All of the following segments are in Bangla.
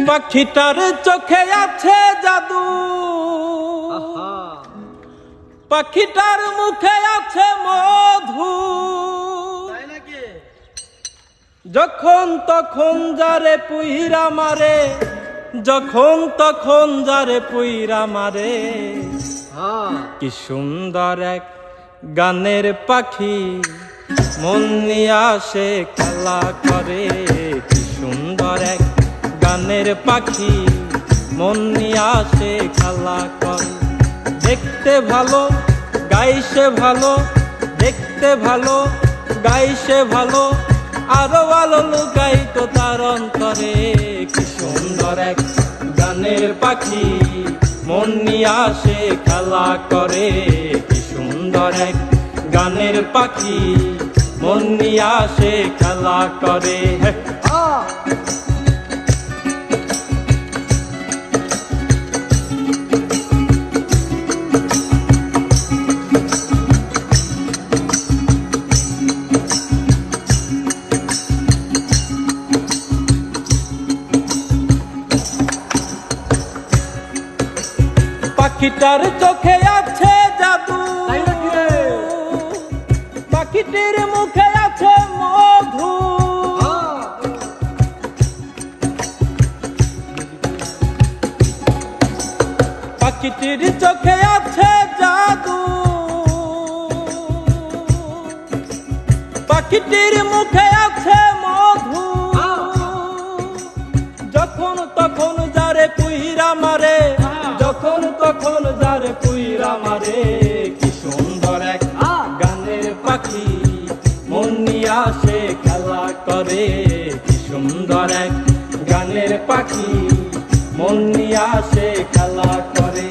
পাখিটার চোখে আছে জাদু, পাখিটার মুখে আছে মধু। যখন তখন যারে পুইরা মারে, যখন তখন যারে পুইরা মারে। কি সুন্দর এক গানের পাখি, মন নিয়ে আসে খেলা করে। কি সুন্দর এক গানের পাখি, মন নিয়ে আসে খেলা করে। দেখতে ভালো গাইছে ভালো, দেখতে ভালো গাইছে ভালো, আরো ভালো লুকাই তো তার অন্তরে। কি সুন্দর এক গানের পাখি, মন নিয়ে আসে খেলা করে। কি সুন্দর এক গানের পাখি, মন নিয়ে আসে খেলা করে। পাখিটার চোখে আছে জাদু, পাখিটির মুখে আছে মধু। পাখিটির চোখে আছে জাদু, পাখিটির মুখে আছে মধু। যখন তখন যারে পুইরা মারে, যখন তখন যারে পুইরা মারে। কি সুন্দর এক গানের পাখি, মন নিয়ে আসে খেলা করে। কি সুন্দর এক গানের পাখি, মন নিয়ে আসে খেলা করে।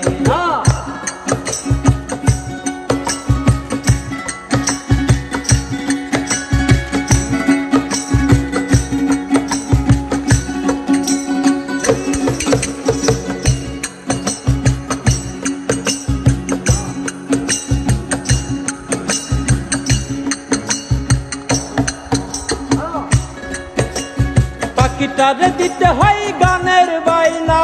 পাখিটারে দিতে হয় গানের বাইনা,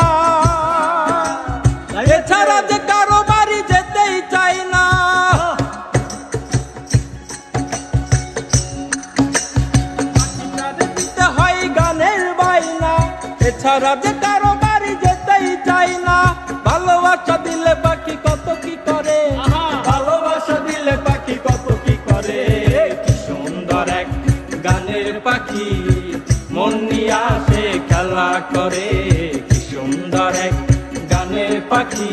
এছাড়া যে কারো বাড়ি যেতেই চাই না। পাখিটারে দিতে হয় গানের বাইনা, এছাড়া যে কারো বাড়ি যেতেই চাই না। ভালোবাসা দিলে পাখি কত কি করে, ভালোবাসা দিলে পাখি কত কি করে। কি সুন্দর এক গানের পাখি, মন নিয়ে আসে খেলা করে। কি সুন্দর এক গানের পাখি,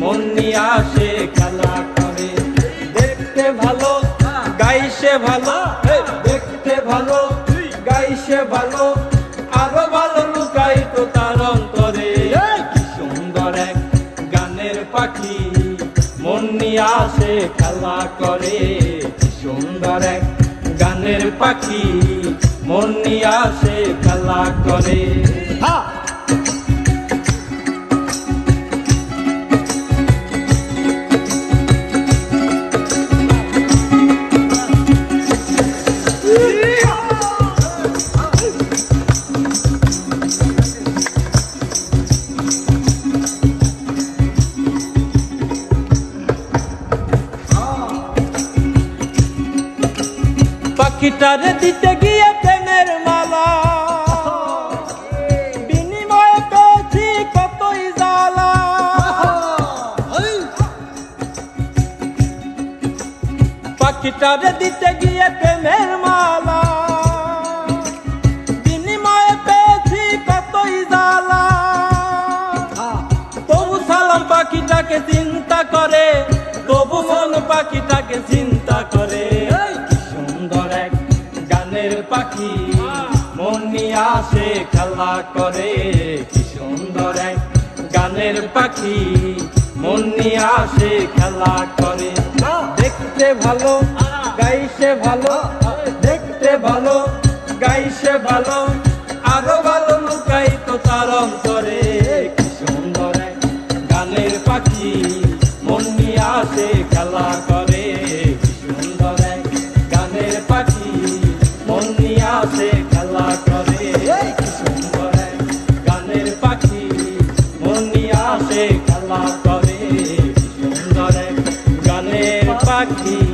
মন নিয়ে আসে খেলা করে। দেখতে ভালো গাইছে ভালো, দেখতে ভালো গাইছে ভালো, আরো ভালো লুকাই তো তার অন্তরে। কি সুন্দর এক গানের পাখি, মন নিয়ে আসে খেলা করে। কি সুন্দর এক গানের পাখি, মন নিয়ে আসে খেলা করে। পাখিটারে দিতে গিয়ে প্রেমের মালা, বিনিময়ে পেয়েছি কতই জ্বালা। পাখিটারে দিতে গিয়ে প্রেমের মালা, বিনিময়ে পেয়েছি কতই জ্বালা। তবু সালাম পাখিটাকে চিন্তা করে, তবু মন পাখিটাকে চিন্তা করে। পাখি, মন নিয়ে আসে খেলা করে। কি সুন্দর এক গানের পাখি, মন নিয়ে আসে খেলা করে। দেখতে ভালো গাইছে ভালো, দেখতে ভালো গাইছে ভালো, আরো ভালো লুকাই তো তার অন্তরে। কি সুন্দর এক গানের পাখি, মন নিয়ে আসে খেলা করে। কি সুন্দর এক গানের পাখি, মন নিয়ে আসে খেলা করে। কি সুন্দর এক পাখি